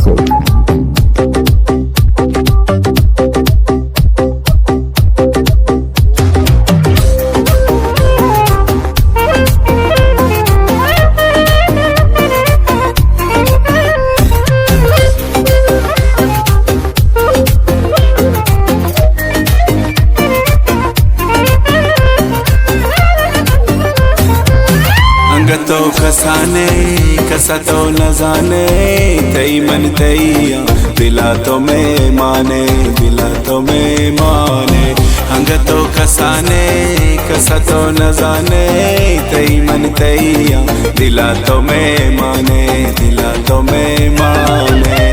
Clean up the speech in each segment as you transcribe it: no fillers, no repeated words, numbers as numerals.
अंगतो कसाने कसा तो न जाने तई मन तैया दिला तो में माने दिला तो में माने। अंगतो कसाने कसा तो न जाने तई मन तैया दिला तो में माने दिला तो में माने।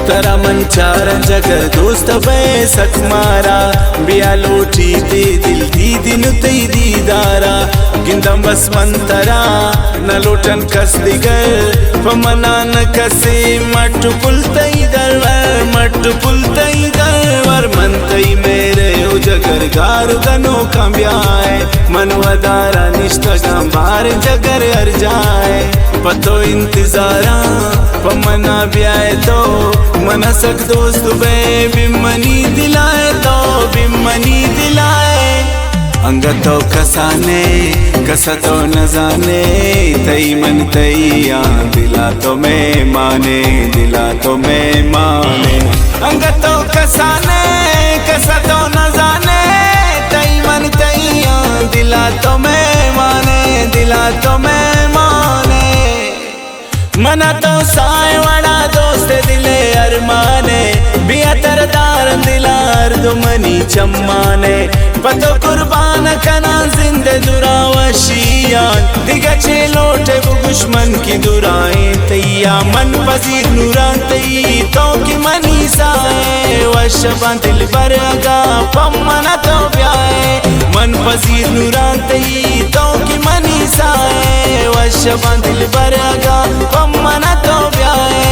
तरा मन चार जग दोस्त बे सक मारा बिया लोटी दे दिल दी दिन तई दीदारा गिंदम बस मंतरा न लोटन कस दिगर पमना न कसे मट पुलतई दरवर मट पुलतई दरवर मन तई मेरे ओ जगर गार गनो कम्याए मन वदारा निष्ठा बार जगर हर जाए पतो इंतजारा पमना ब्याए तो मन सक दोस्त बे बिमनी दिलाए तो बिमनी दिलाए। अंगतो कसाने कसा तो न जाने तई मन तैया दिला तो में माने दिला तो में माने। अंगतो कसाने कसा तो न जाने तई मन तैया दिला तो में माने दिला तो में माने। मना तो साय वड़ा दोस्त दिले अरमाने बिया तरदार दिलार दुमनी चम्माने पतो कुर्बान कना जिंदे दुरावशियान दिगचे लोटे वो दुश्मन की दुराएं तैया मन पजीर नूरान तई तो की मनी साए वशबान दिल बरगा पमना तो ब्याए मन पजीर नूरान तई तो की मनी साए वशबान दिल बरगा पमना तो ब्याए।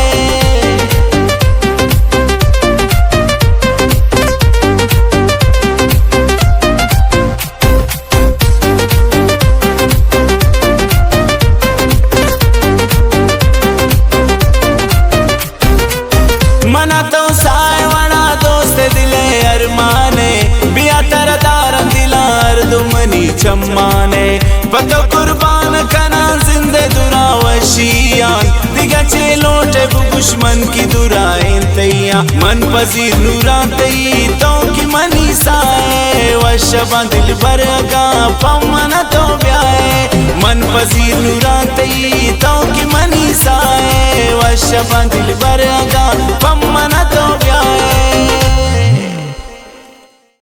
मना तो साय वड़ा दोस्त दिले अरमाने बिया तरदार दिलार दुमनी चम्माने पतो कुर्बान कना जिंदे दुरावशियान दिगचे लोटे दुश्मन की दुराएं तैया मन पजीर नूरान तई तो की मनी साए वशबा दिल बरगा पमना तो ब्याए मन पजीर नूरान तई तो की मनी साए वशबा दिल बरगा